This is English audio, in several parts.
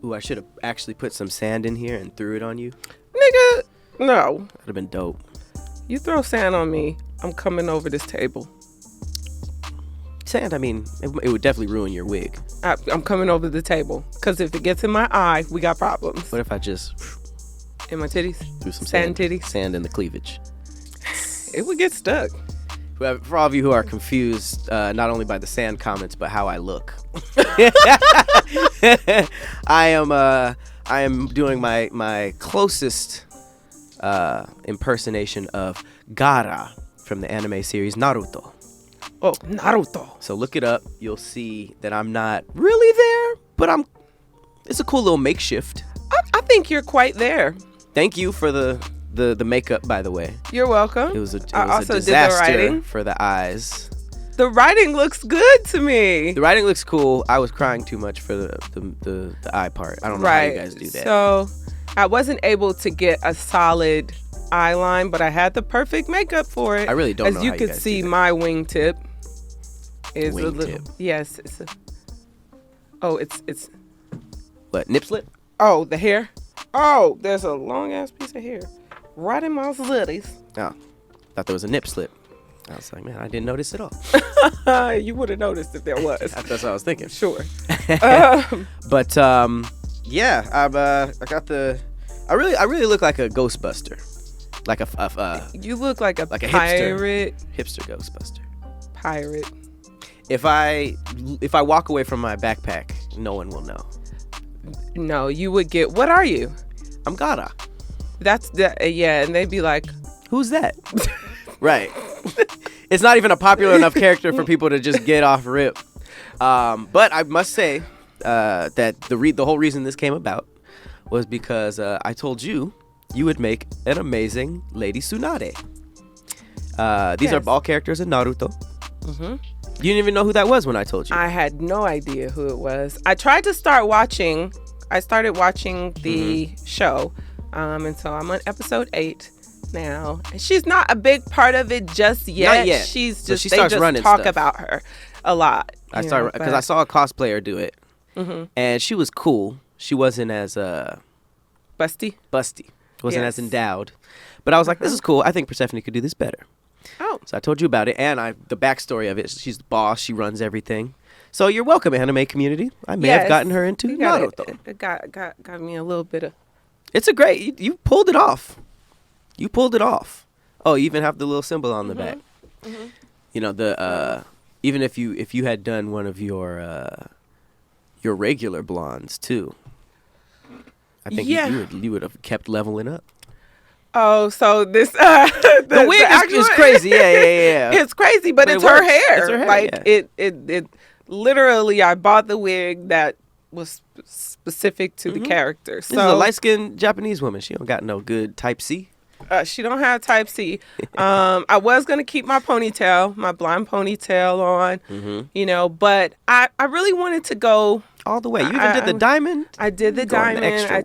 Ooh, I should have actually put some sand in here and threw it on you. Nigga, no. That'd have been dope. You throw sand on me, I'm coming over this table. Sand, I mean, it would definitely ruin your wig. I'm coming over the table. Because if it gets in my eye, we got problems. What if I just In my titties? threw some Sand titties? Sand in the cleavage. It would get stuck. For all of you who are confused, not only by the sand comments, but how I look. I am doing my closest impersonation of Gaara from the anime series Naruto. Oh, Naruto. So look it up. You'll see that I'm not really there, but it's a cool little makeshift. I think you're quite there. Thank you for the makeup, by the way. You're welcome. It was a also disaster did the writing. for the eyes. The writing looks good to me. The writing looks cool. I was crying too much for the eye part. I don't know how you guys do that. So I wasn't able to get a solid eye line, but I had the perfect makeup for it. I really don't know As you how you could guys see, do that. my wingtip is a little. Wingtip? Yes. It's. What, nip slip? Oh, the hair. Oh, there's a long ass piece of hair right in my zitties. Oh, thought there was a nip slip. I was like, man, I didn't notice at all. You would have noticed if there was. That's what I was thinking. Sure. But yeah, I got the. I really look like a Ghostbuster, like a You look like a like a pirate. hipster Ghostbuster. Pirate. If I walk away from my backpack, no one will know. No, you would get. What are you? I'm Gaara. That's the yeah, and they'd be like, Who's that? Right. It's not even a popular enough character for people to just get off rip. But I must say that the whole reason this came about was because I told you would make an amazing Lady Tsunade. These are all characters in Naruto. Mm-hmm. You didn't even know who that was when I told you. I had no idea who it was. I tried to start watching. I started watching the show, and so I'm on episode 8 now. And she's not a big part of it just yet. Not yet. She's But just she they starts just running talk stuff. about her a lot. I saw a cosplayer do it, and she was cool. She wasn't as Busty. wasn't Yes. as endowed. But I was like, this is cool. I think Persephone could do this better. Oh, So I told you about it, and the backstory of it. She's the boss. She runs everything. So you're welcome, anime community. I may have gotten her into Naruto. It got me a little bit of. It's a great. You pulled it off. You pulled it off. Oh, you even have the little symbol on the back. Mm-hmm. You know the even if you had done one of your regular blondes too. I think you would have kept leveling up. Oh, so this The wig is crazy. Yeah. It's crazy, but it's it her works. hair. It's her hair, Like yeah. it literally, I bought the wig that was specific to the character. This is a So light-skinned Japanese woman. She don't got no good type C. she don't have type C. I was gonna keep my ponytail, my blonde ponytail on, you know, but I really wanted to go All the way. You even did the diamond. I did the Going diamond. extra.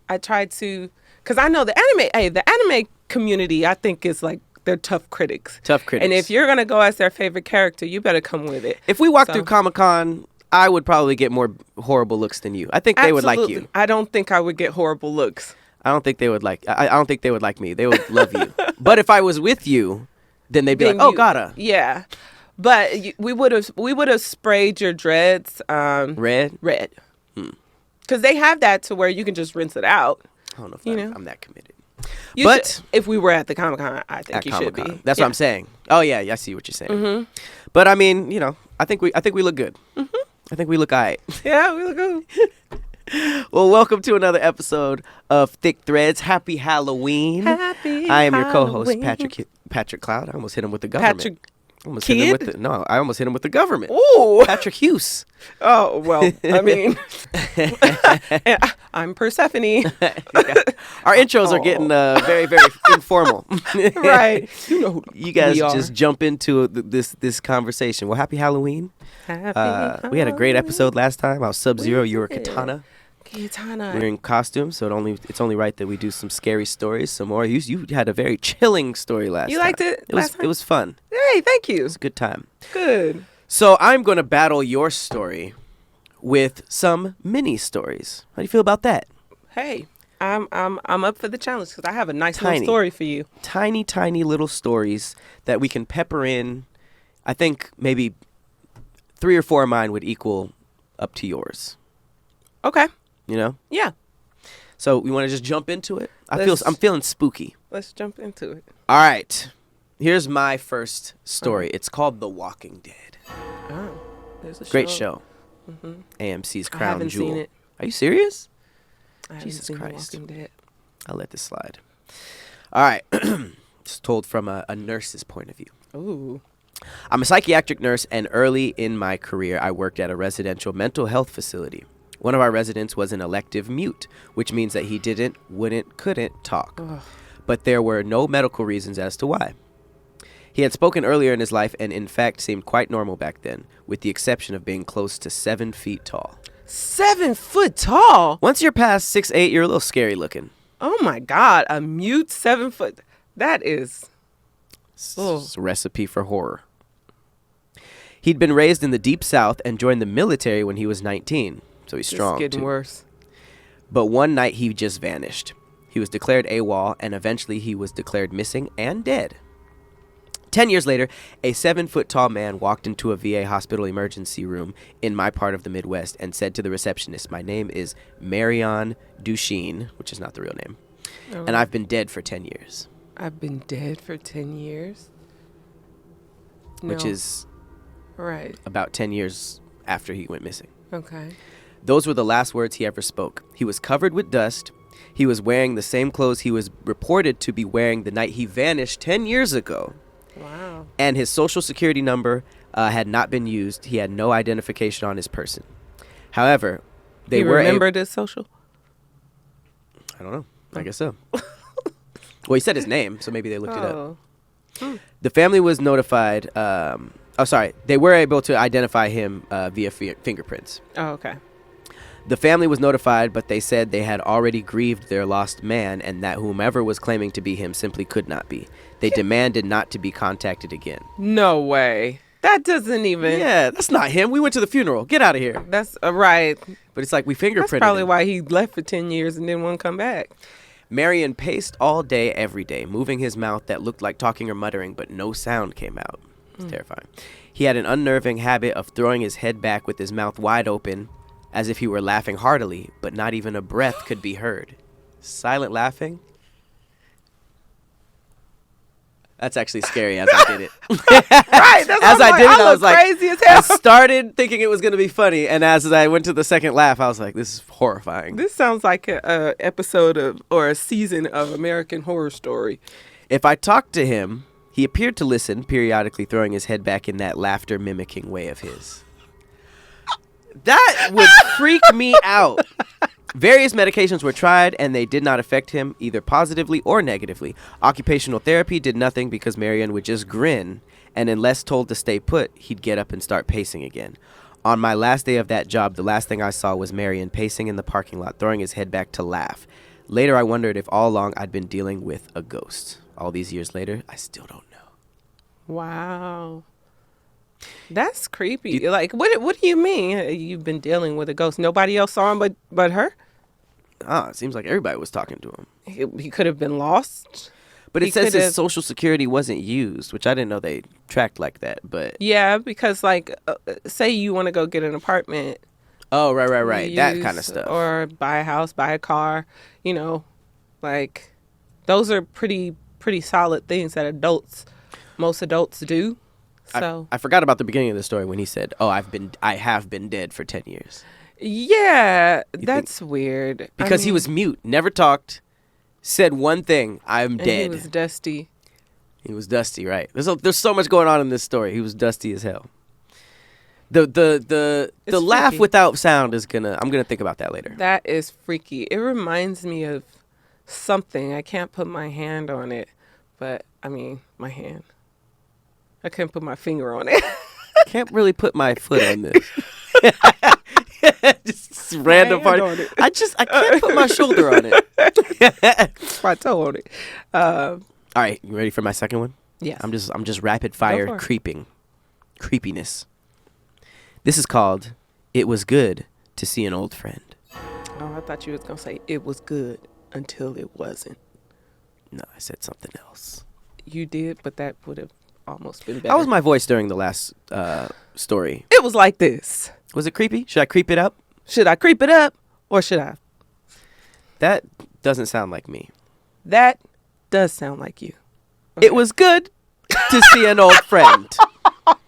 I tried to, because I know the anime community, I think is like, they're tough critics. Tough critics. And if you're going to go as their favorite character, you better come with it. If we walked through Comic-Con, I would probably get more horrible looks than you. I think they would like you. I don't think I would get horrible looks. I don't think they would like. I don't think they would like me. They would love you. But if I was with you, then they'd be Then like, "Oh, you- Gaara." Yeah. But we would have sprayed your dreads Red. red. Because they have that to where you can just rinse it out. I don't know if You know. I'm that committed. You But- should- if we were at the Comic-Con, I think At you should Comic-Con. be. That's Yeah. what I'm saying. Oh yeah, I see what you're saying. But I mean, you know, I think we look good. I think we look alright. Yeah, we look good. Well, welcome to another episode of Thick Threads. Happy Halloween. Happy I am your co-host Halloween. Patrick Cloud. I almost hit him with the government. Patrick I almost hit him with Kid? I almost hit him with the government. Ooh. Patrick Hughes. Oh, well, I mean, I'm Persephanie. Our intros are getting very, very informal. Right. You know who You guys we are. just jump into this conversation. Well, happy Halloween. Happy We had a great episode last time. I was Sub-Zero. You were did. Katana. Katana. We're in costume, so it's only right that we do some scary stories some more. You had a very chilling story last time. You liked it last time? It was fun. It Hey, thank you. was a good time. Good. So I'm going to battle your story with some mini stories. How do you feel about that? Hey, I'm up for the challenge because I have a nice Tiny. little story for you. Tiny, tiny little stories that we can pepper in. I think maybe 3 or 4 of mine would equal up to yours. Okay. You know? Yeah. So we want to just jump into it? I'm feeling spooky. Let's jump into it. All right. Here's my first story. It's called The Walking Dead. Oh, there's a Great show. Mm-hmm. AMC's crown I haven't jewel. seen it. Are you serious? I haven't Jesus seen Christ. The Walking Dead. I'll let this slide. All right. It's told from a nurse's point of view. Ooh. I'm a psychiatric nurse, and early in my career, I worked at a residential mental health facility. One of our residents was an elective mute, which means that he couldn't talk. Ugh. But there were no medical reasons as to why. He had spoken earlier in his life and in fact seemed quite normal back then, with the exception of being close to 7 feet tall. 7 foot tall? Once you're past 6'8", you're a little scary looking. Oh my God, a mute 7 foot. That is... It's a recipe for horror. He'd been raised in the Deep South and joined the military when he was 19, so he's strong It's getting too. worse. But one night he just vanished. He was declared AWOL, and eventually he was declared missing and dead. 10 years later, a 7-foot-tall man walked into a VA hospital emergency room in my part of the Midwest and said to the receptionist, "My name is Marion Duchesne," which is not the real name, "and I've been dead for 10 years. I've been dead for 10 years? Which No. is Right. about 10 years after he went missing. Okay. Those were the last words he ever spoke. He was covered with dust. He was wearing the same clothes he was reported to be wearing the night he vanished 10 years ago. Wow. And his social security number had not been used. He had no identification on his person. However, they were remembered his social? I don't know. I guess so. Well, he said his name, so maybe they looked it up. The family was notified. They were able to identify him via fingerprints. Oh, okay. The family was notified, but they said they had already grieved their lost man and that whomever was claiming to be him simply could not be. They demanded not to be contacted again. No way. That doesn't even... Yeah, that's not him. We went to the funeral. Get out of here. That's right. But it's like we fingerprinted That's probably him. why he left for 10 years and didn't want to come back. Marion paced all day, every day, moving his mouth that looked like talking or muttering, but no sound came out. It's terrifying. He had an unnerving habit of throwing his head back with his mouth wide open, as if he were laughing heartily, but not even a breath could be heard. Silent laughing? That's actually scary as I did it. Right. That's As I did it, I was like, crazy as hell. I started thinking it was going to be funny, and as I went to the second laugh, I was like, this is horrifying. This sounds like a episode of or a season of American Horror Story. If I talked to him, he appeared to listen, periodically throwing his head back in that laughter-mimicking way of his. That would freak me out. Various medications were tried, and they did not affect him either positively or negatively. Occupational therapy did nothing because Marion would just grin, and unless told to stay put, he'd get up and start pacing again. On my last day of that job, the last thing I saw was Marion pacing in the parking lot, throwing his head back to laugh. Later, I wondered if all along I'd been dealing with a ghost. All these years later, I still don't know. Wow. That's creepy. Like, what do you mean you've been dealing with a ghost? Nobody else saw him but her? It seems like everybody was talking to him. He could have been lost. But it says his social security wasn't used, which I didn't know they tracked like that. But yeah, because like, say you want to go get an apartment. Oh, right. That kind of stuff. Or buy a house, buy a car. You know, like those are pretty solid things that most adults do. So I forgot about the beginning of the story when he said, "Oh, I have been dead for 10 years." Yeah, that's weird. Because he was mute, never talked, said one thing, "I'm dead." He was dusty. He was dusty, right? There's so much going on in this story. He was dusty as hell. The laugh freaky. without sound I'm gonna think about that later. That is freaky. It reminds me of something. I can't put my hand on it, but my hand. I can't put my finger on it. Can't really put my foot on this. Just random part. I can't put my shoulder on it. My toe on it. All right, you ready for my second one? Yes. I'm just rapid fire creepiness. This is called "It Was Good to see an old friend. Oh, I thought you was going to say it was good until it wasn't. No, I said something else. You did, but that would have almost been better. How was my voice during the last story? It was like this. Was it creepy? Should I creep it up? Should I creep it up or should I? That doesn't sound like me. That does sound like you. Okay. It was good to see an old friend.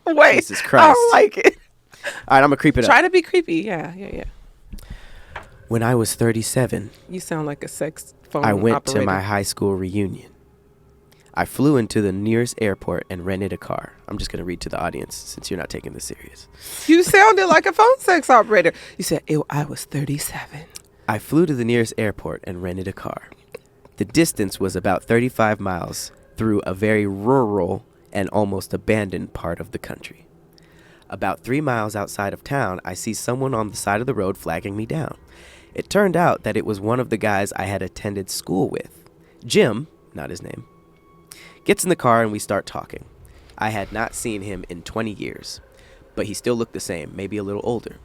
Wait, Jesus Christ. I don't like it. All right, I'm going to creep it up. Try to be creepy. Yeah. When I was 37, You sound like a sex phone I went operator. to my high school reunion. I flew into the nearest airport and rented a car. I'm just going to read to the audience since you're not taking this serious. You sounded like a phone sex operator. You said, I was 37. I flew to the nearest airport and rented a car. The distance was about 35 miles through a very rural and almost abandoned part of the country. About 3 miles outside of town, I see someone on the side of the road flagging me down. It turned out that it was one of the guys I had attended school with. Jim, not his name, gets in the car and we start talking. I had not seen him in 20 years, but he still looked the same, maybe a little older.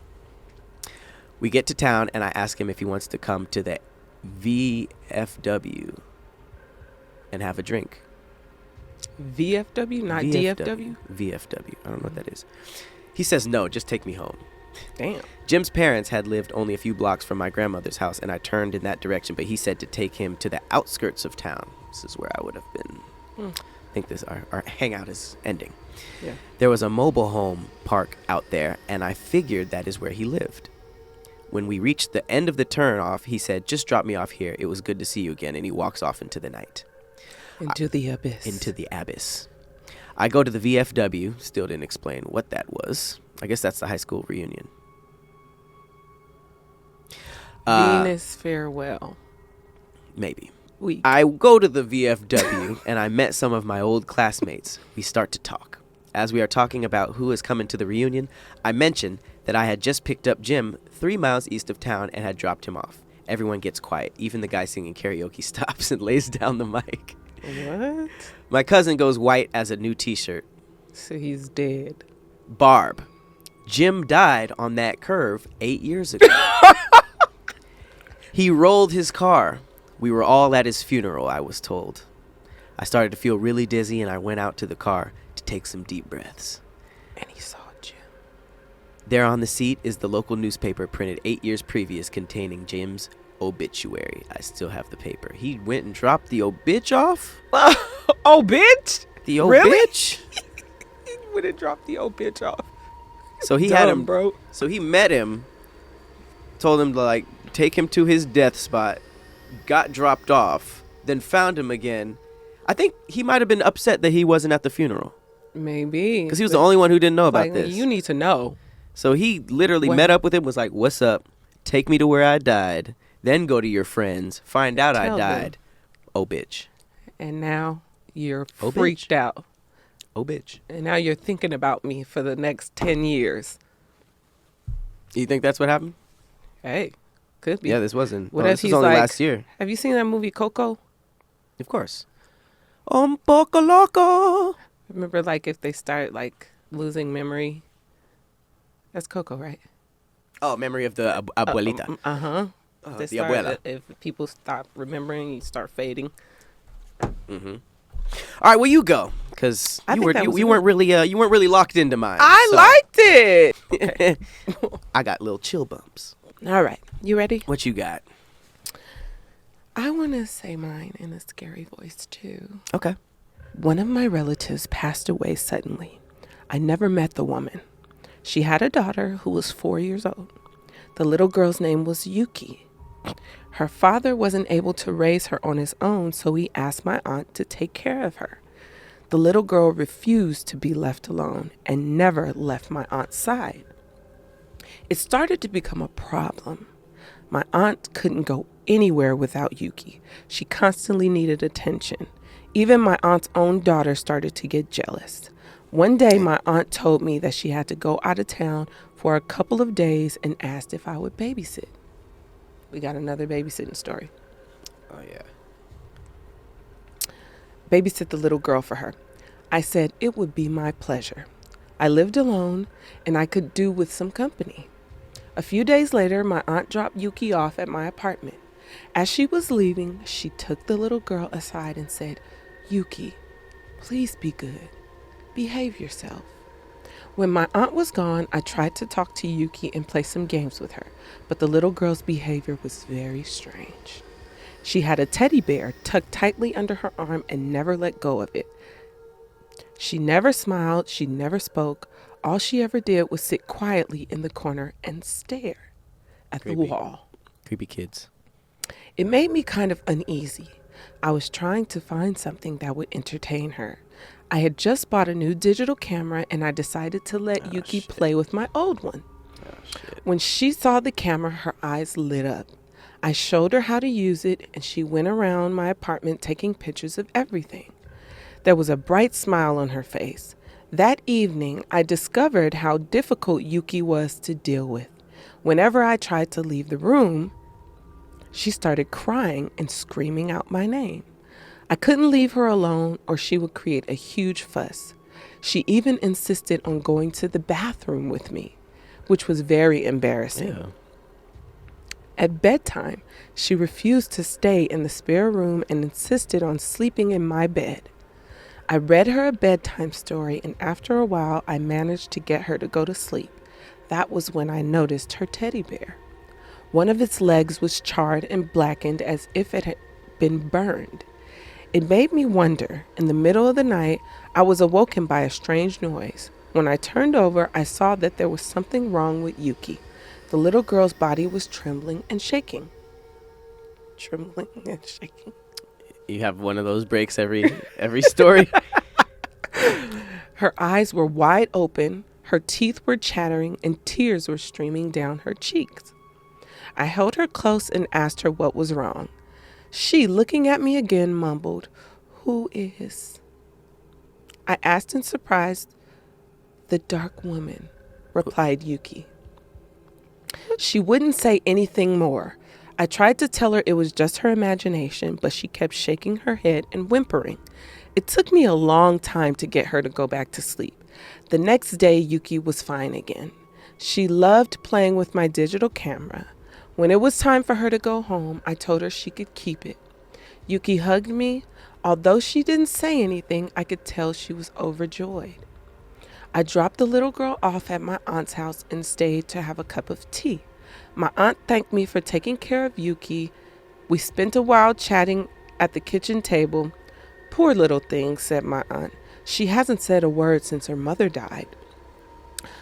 We get to town and I ask him if he wants to come to the VFW and have a drink. VFW, not DFW? VFW. I don't know what that is. He says, no, just take me home. Damn. Jim's parents had lived only a few blocks from my grandmother's house, and I turned in that direction, but he said to take him to the outskirts of town. This is where I would have been. I think our hangout is ending. Yeah. There was a mobile home park out there, and I figured that is where he lived. When we reached the end of the turn off, he said, just drop me off here. It was good to see you again, and he walks off into the night. Into the abyss. Into the abyss. I go to the VFW. Still didn't explain what that was. I guess that's the high school reunion. Venus farewell. Maybe. Week. I go to the VFW and I met some of my old classmates. We start to talk. As we are talking about who is coming to the reunion, I mention that I had just picked up Jim 3 miles east of town and had dropped him off. Everyone gets quiet. Even the guy singing karaoke stops and lays down the mic. What? My cousin goes white as a new t-shirt. So he's dead. Barb. Jim died on that curve 8 years ago. He rolled his car. We were all at his funeral, I was told. I started to feel really dizzy and I went out to the car to take some deep breaths. And he saw Jim. There on the seat is the local newspaper printed 8 years previous containing Jim's obituary. I still have the paper. He went and dropped the obitch off? Oh, bitch? The Really? obitch? He would have dropped the old bitch off. So he Dumb, had him, bro. So he met him, told him to like take him to his death spot, got dropped off, then found him again. I think he might have been upset that he wasn't at the funeral Maybe. because he was the only one who didn't know about Like, this. you need to know. So he literally met up with him, was like, "What's up? Take me to where I died. Then go to your friends, find out I Tell died. them. Oh bitch. And now you're Oh, bitch. freaked out. Oh bitch." And now you're thinking about me for the next 10 years. You think that's what happened? Hey, could be. Yeah, this wasn't. What No, if this was he's only like, last year. Have you seen that movie Coco? Of course. Poco loco. Remember, like, if they start, like, losing memory? That's Coco, right? Oh, memory of the abuelita. Uh-huh. The abuela. If people stop remembering, you start fading. Mm-hmm. All right, well, you go, because I you think that was weren't really locked into mine. I so. liked it. Okay. I got little chill bumps. All right. You ready? What you got? I want to say mine in a scary voice, too. Okay. One of my relatives passed away suddenly. I never met the woman. She had a daughter who was 4 years old. The little girl's name was Yuki. Her father wasn't able to raise her on his own, so he asked my aunt to take care of her. The little girl refused to be left alone and never left my aunt's side. It started to become a problem. My aunt couldn't go anywhere without Yuki. She constantly needed attention. Even my aunt's own daughter started to get jealous. One day, my aunt told me that she had to go out of town for a couple of days and asked if I would babysit. We got another babysitting story. Oh, yeah. Babysit the little girl for her. I said it would be my pleasure. I lived alone and I could do with some company. A few days later, my aunt dropped Yuki off at my apartment. As she was leaving, she took the little girl aside and said, "Yuki, please be good. Behave yourself." When my aunt was gone, I tried to talk to Yuki and play some games with her, but the little girl's behavior was very strange. She had a teddy bear tucked tightly under her arm and never let go of it. She never smiled, she never spoke. All she ever did was sit quietly in the corner and stare at the wall. Creepy kids. It made me kind of uneasy. I was trying to find something that would entertain her. I had just bought a new digital camera and I decided to let Yuki play with my old one. When she saw the camera, her eyes lit up. I showed her how to use it and she went around my apartment taking pictures of everything. There was a bright smile on her face. That evening, I discovered how difficult Yuki was to deal with. Whenever I tried to leave the room, she started crying and screaming out my name. I couldn't leave her alone or she would create a huge fuss. She even insisted on going to the bathroom with me, which was very embarrassing. Yeah. At bedtime, she refused to stay in the spare room and insisted on sleeping in my bed. I read her a bedtime story, and after a while, I managed to get her to go to sleep. That was when I noticed her teddy bear. One of its legs was charred and blackened as if it had been burned. It made me wonder. In the middle of the night, I was awoken by a strange noise. When I turned over, I saw that there was something wrong with Yuki. The little girl's body was trembling and shaking. Trembling and shaking. You have one of those breaks every story. Her eyes were wide open, her teeth were chattering, and tears were streaming down her cheeks. I held her close and asked her what was wrong. She, looking at me again, mumbled, "Who is?" I asked in surprise. "The dark woman," replied Yuki. She wouldn't say anything more. I tried to tell her it was just her imagination, but she kept shaking her head and whimpering. It took me a long time to get her to go back to sleep. The next day, Yuki was fine again. She loved playing with my digital camera. When it was time for her to go home, I told her she could keep it. Yuki hugged me. Although she didn't say anything, I could tell she was overjoyed. I dropped the little girl off at my aunt's house and stayed to have a cup of tea. My aunt thanked me for taking care of Yuki. We spent a while chatting at the kitchen table. "Poor little thing," said my aunt. "She hasn't said a word since her mother died."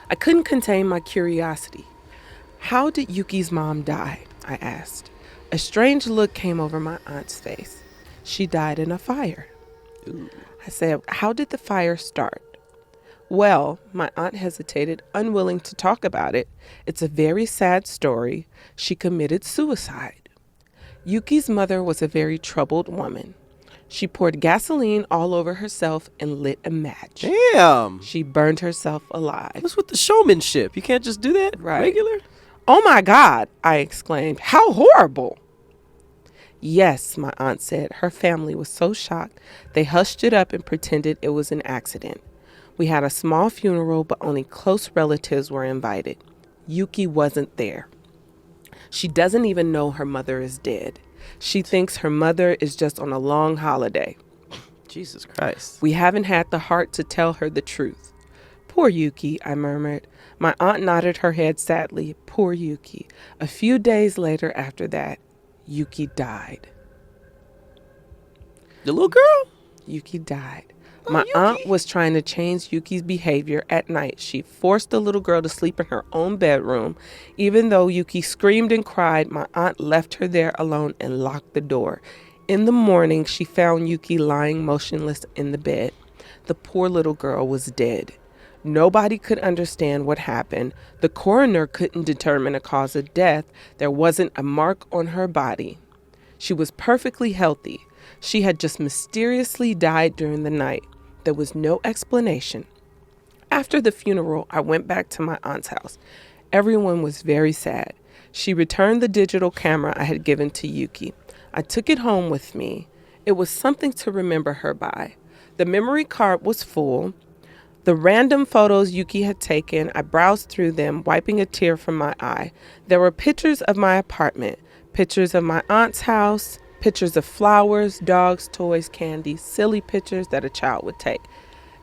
I couldn't contain my curiosity. "How did Yuki's mom die?" I asked. A strange look came over my aunt's face. "She died in a fire." Ooh. I said, "How did the fire start?" "Well," my aunt hesitated, unwilling to talk about it. "It's a very sad story. She committed suicide." Yuki's mother was a very troubled woman. She poured gasoline all over herself and lit a match. Damn. She burned herself alive. What's with the showmanship? You can't just do that regular? "Oh my God," I exclaimed. "How horrible." "Yes," my aunt said. Her family was so shocked, they hushed it up and pretended it was an accident. We had a small funeral, but only close relatives were invited. Yuki wasn't there. She doesn't even know her mother is dead. She thinks her mother is just on a long holiday. Jesus Christ. We haven't had the heart to tell her the truth. "Poor Yuki," I murmured. My aunt nodded her head sadly. "Poor Yuki." A few days later after that, Yuki died. The little girl? Yuki died. My aunt was trying to change Yuki's behavior at night. She forced the little girl to sleep in her own bedroom. Even though Yuki screamed and cried, my aunt left her there alone and locked the door. In the morning, she found Yuki lying motionless in the bed. The poor little girl was dead. Nobody could understand what happened. The coroner couldn't determine a cause of death. There wasn't a mark on her body. She was perfectly healthy. She had just mysteriously died during the night. There was no explanation. After the funeral, I went back to my aunt's house. Everyone was very sad. She returned the digital camera I had given to Yuki. I took it home with me. It was something to remember her by. The memory card was full. The random photos Yuki had taken, I browsed through them, wiping a tear from my eye. There were pictures of my apartment, pictures of my aunt's house, pictures of flowers, dogs, toys, candy, silly pictures that a child would take.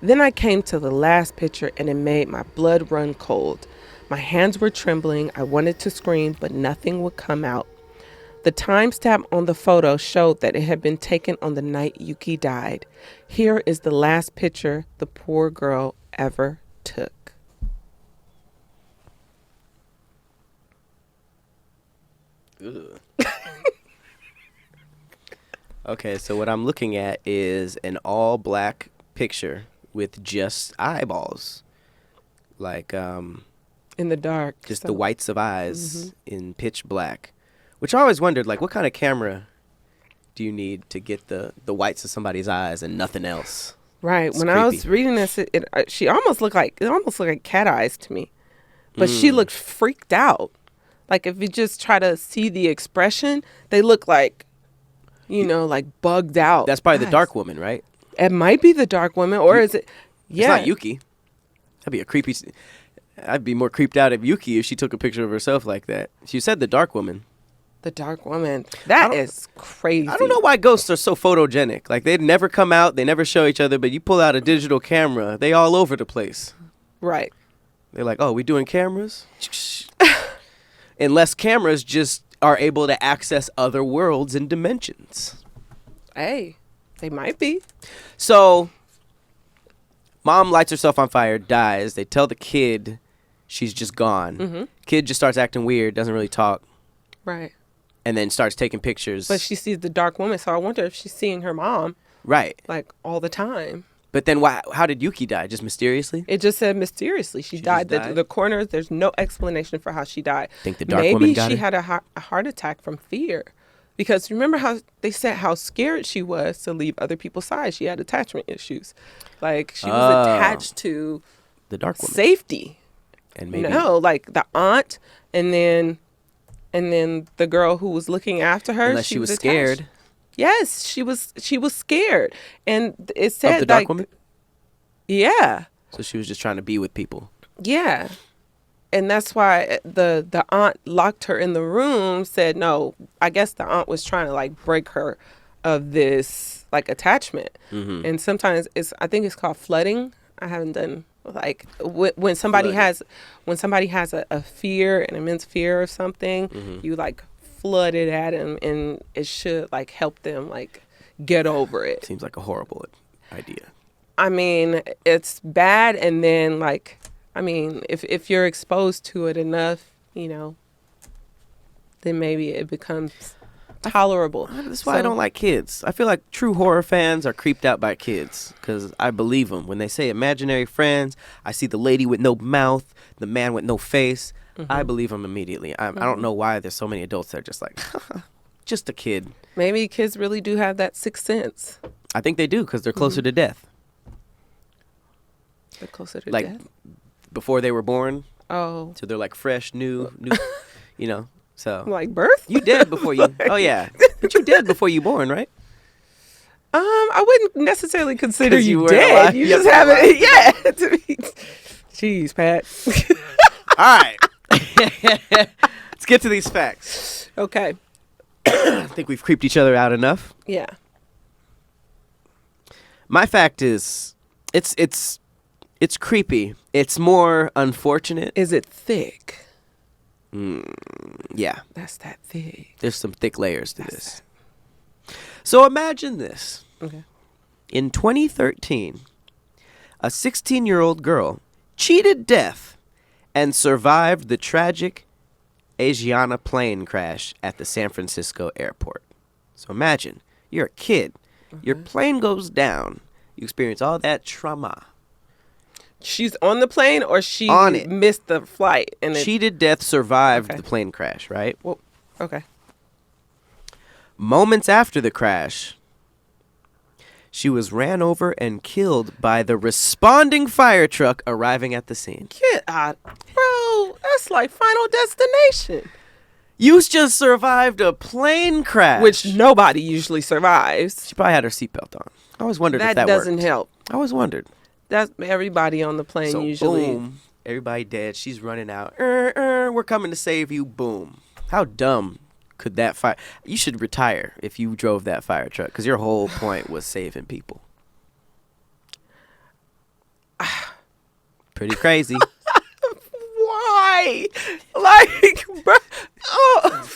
Then I came to the last picture and it made my blood run cold. My hands were trembling. I wanted to scream, but nothing would come out. The timestamp on the photo showed that it had been taken on the night Yuki died. Here is the last picture the poor girl ever took. Okay, so what I'm looking at is an all black picture with just eyeballs. Like in the dark. Just the whites of eyes in pitch black. Which I always wondered, like, what kind of camera do you need to get the whites of somebody's eyes and nothing else? Right. It's when creepy. I was reading this, she almost looked like cat eyes to me. But she looked freaked out. Like if you just try to see the expression, they look like, like bugged out. That's probably eyes. the dark woman, right? It might be the dark woman, or is it? Yeah. It's not Yuki. That'd be a creepy. I'd be more creeped out if Yuki if she took a picture of herself like that. She said the dark woman. The dark woman. That is crazy. I don't know why ghosts are so photogenic. Like they'd never come out, they never show each other, but you pull out a digital camera, they all over the place. Right. They're like, oh, we doing cameras? Unless cameras just are able to access other worlds and dimensions. Hey, they might be. So, mom lights herself on fire, dies. They tell the kid she's just gone. Kid just starts acting weird, doesn't really talk. Right. And then starts taking pictures. But she sees the dark woman, so I wonder if she's seeing her mom. Right. Like all the time. But then how did Yuki die? Just mysteriously? It just said mysteriously. She died. The coroner, there's no explanation for how she died. Think the dark woman got Maybe she her? had a heart attack from fear. Because remember how they said how scared she was to leave other people's side. She had attachment issues. Like she was attached to the dark woman. Safety. And maybe like the aunt and then the girl who was looking after her. Unless she was scared. Yes, she was scared. And it said of the dark woman? Yeah. So she was just trying to be with people. Yeah. And that's why the aunt locked her in the room, said no. I guess the aunt was trying to like break her of this like attachment. And sometimes I think it's called flooding. I haven't done like when somebody has a fear, an immense fear of something, you like flood it at them, and it should like help them like get over it. Seems like a horrible idea. I mean, it's bad, and then like, I mean, if you're exposed to it enough, then maybe it becomes tolerable. That's why I don't like kids. I feel like true horror fans are creeped out by kids because I believe them. When they say imaginary friends, I see the lady with no mouth, the man with no face. I believe them immediately. I don't know why there's so many adults that are just like, just a kid. Maybe kids really do have that sixth sense. I think they do because they're closer to death. They're closer to like, death? Before they were born. Oh. So they're like fresh, new, so. Like birth? You dead before you, oh yeah. But you dead before you born, right? I wouldn't necessarily consider you were dead. alive. You Yep. just haven't, yeah. Jeez, Pat. All right. Let's get to these facts. Okay. I think we've creeped each other out enough. Yeah. My fact is, it's creepy. It's more unfortunate. Is it thick? Yeah. That's that thick. There's some thick layers to this. So imagine this. Okay. In 2013, a 16-year-old girl cheated death and survived the tragic Asiana plane crash at the San Francisco airport. So imagine, you're a kid. Your plane goes down. You experience all that trauma. She's on the plane, or she On it. missed the flight? And Cheated death, survived Okay. the plane crash, right? Well, okay. Moments after the crash, she was ran over and killed by the responding fire truck arriving at the scene. Get out. Bro, that's like Final Destination. You just survived a plane crash. Which nobody usually survives. She probably had her seatbelt on. I always wondered if that doesn't worked. help. I always wondered. that's everybody on the plane So usually. boom, everybody dead. She's running out. We're coming to save you. Boom. How dumb could that fire? You should retire if you drove that fire truck because your whole point was saving people. Pretty crazy. Why? Like, bro, oh.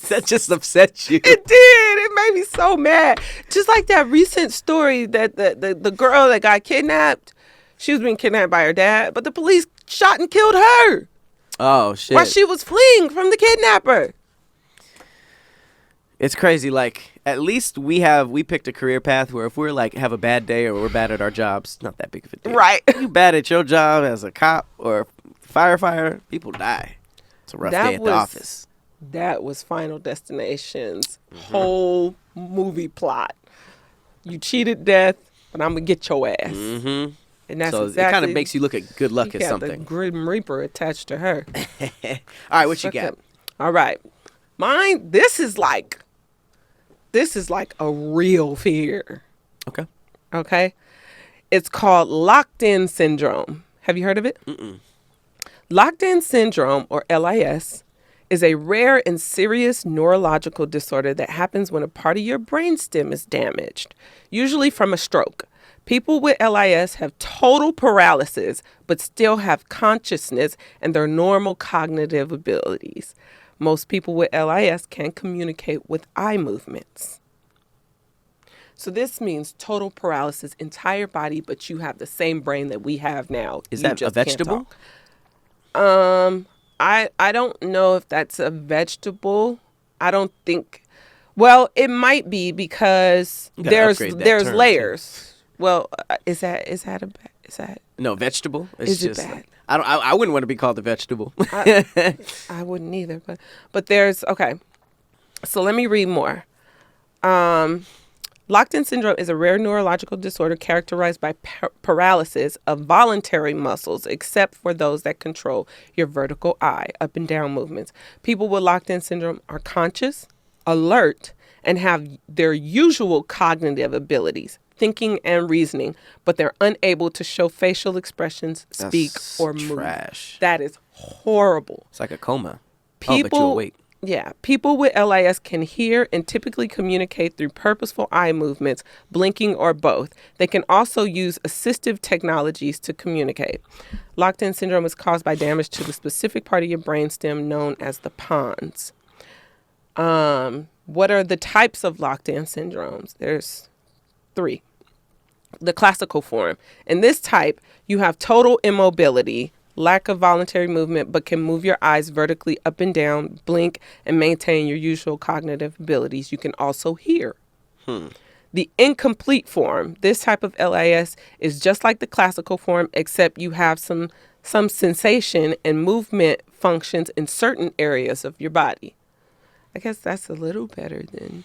That just upset you. It did. It made me so mad. Just like that recent story that the girl that got kidnapped, she was being kidnapped by her dad, but the police shot and killed her Oh shit. while she was fleeing from the kidnapper. It's crazy. Like, at least we picked a career path where if we're like have a bad day or we're bad at our jobs, not that big of a deal. Right. You bad at your job as a cop or firefighter, people die. It's a rough day at the office. That was Final Destination's whole movie plot. You cheated death, but I'm gonna get your ass. Mm-hmm. And that's So exactly, it kind of makes you look at good luck you as got the something. Grim Reaper attached to her. All right, what you got? All right, mine. This is like a real fear. Okay. Okay, it's called locked-in syndrome. Have you heard of it? Mm-mm. Locked-in syndrome, or LIS, is a rare and serious neurological disorder that happens when a part of your brainstem is damaged, usually from a stroke. People with LIS have total paralysis, but still have consciousness and their normal cognitive abilities. Most people with LIS can communicate with eye movements. So this means total paralysis, entire body, but you have the same brain that we have now. Is You that a just can't vegetable? talk. I don't know if that's a vegetable. I don't think. Well, it might be because You gotta there's upgrade that term, layers. Well, is that No, vegetable. It's Is it just bad? I wouldn't want to be called a vegetable. I wouldn't either, but there's okay. So let me read more. Locked-in syndrome is a rare neurological disorder characterized by paralysis of voluntary muscles, except for those that control your vertical eye, up and down movements. People with locked-in syndrome are conscious, alert, and have their usual cognitive abilities, thinking and reasoning, but they're unable to show facial expressions, speak, That's or move. trash. That is horrible. It's like a coma. But People, you'll wait. yeah, people with LIS can hear and typically communicate through purposeful eye movements, blinking, or both. They can also use assistive technologies to communicate. Locked-in syndrome is caused by damage to the specific part of your brainstem known as the pons. What are the types of locked-in syndromes? There's 3. The classical form. In this type, you have total immobility, lack of voluntary movement, but can move your eyes vertically up and down, blink, and maintain your usual cognitive abilities. You can also hear. The incomplete form. This type of LIS is just like the classical form, except you have some sensation and movement functions in certain areas of your body. I guess that's a little better than...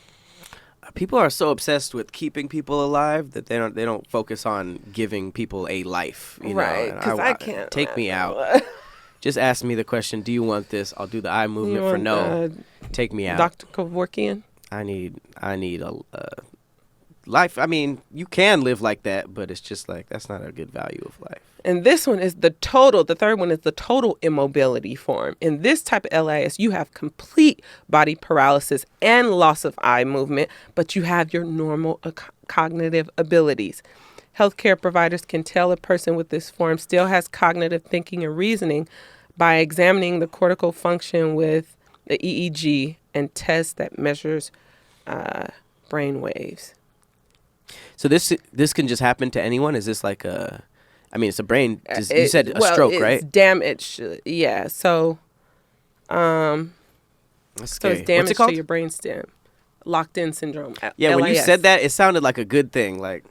People are so obsessed with keeping people alive that they don't focus on giving people a life. You Right, know? because I can't. Take me out. Just ask me the question, do you want this? I'll do the eye movement for no. Take me out. Dr. Kevorkian? I need a life. I mean, you can live like that, but it's just like that's not a good value of life. And this one is the third one is the total immobility form. In this type of LIS, you have complete body paralysis and loss of eye movement, but you have your normal cognitive abilities. Healthcare providers can tell a person with this form still has cognitive thinking and reasoning by examining the cortical function with the EEG and tests that measures brain waves. So this can just happen to anyone? Is this like a... I mean, it's a brain... you said a stroke, right? It's damage. Yeah. So, That's so scary. it's damage What's it called? to your brainstem. Locked-in syndrome. Yeah, when you LIS. said that, it sounded like a good thing. Like,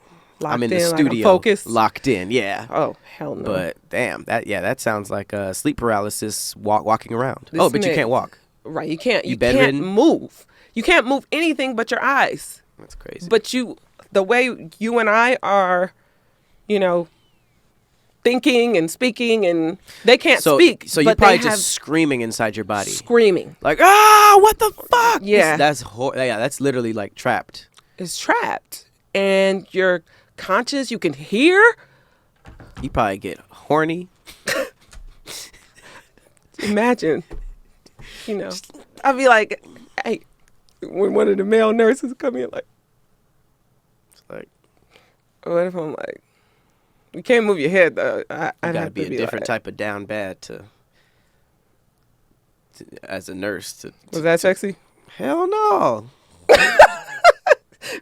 I'm in the Locked in, like I'm studio. focused. Locked in, yeah. Oh, hell no. But damn, that sounds like sleep paralysis walking around. This But you man- can't walk. Right. You can't bedridden? move. You can't move anything but your eyes. That's crazy. But the way you and I are, thinking and speaking, and they can't speak. So you're but probably they have just screaming inside your body. screaming. Like, what the fuck? Yeah. That's literally like trapped. It's trapped. And you're conscious. You can hear. You probably get horny. Imagine, I'd be like, hey, when one of the male nurses come in, like, It's like, what if I'm like, you can't move your head though. I'd gotta have be to a different like, type of down bad to as a nurse. Was that sexy? Hell no.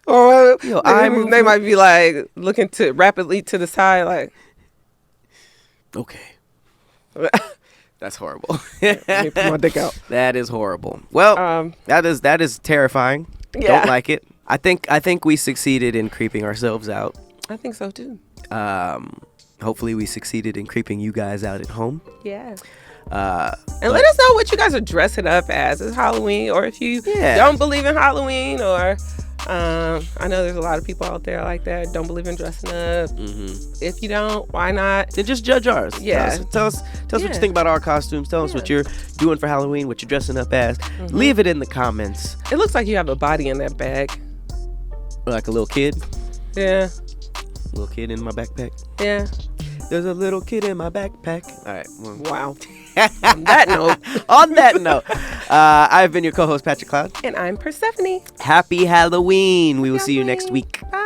Or Yo, they might be like looking rapidly to the side, like, okay. That's horrible. let me put my dick out. That is horrible. Well, that is terrifying. Yeah. Don't like it. I think we succeeded in creeping ourselves out. I think so too. Hopefully we succeeded in creeping you guys out at home. Yeah. And let us know what you guys are dressing up as. It's Halloween, or if you don't believe in Halloween, or I know there's a lot of people out there like that don't believe in dressing up. Mm-hmm. If you don't, why not? Then just judge ours. Yeah. Tell us what you think about our costumes. Tell us what you're doing for Halloween, what you're dressing up as. Mm-hmm. Leave it in the comments. It looks like you have a body in that bag. Like a little kid. Yeah. Little kid in my backpack. Yeah. There's a little kid in my backpack. All right. Well. Wow. On that note, I've been your co-host, Patrick Cloud. And I'm Persephanie. Happy Halloween. We will see you next week. Bye.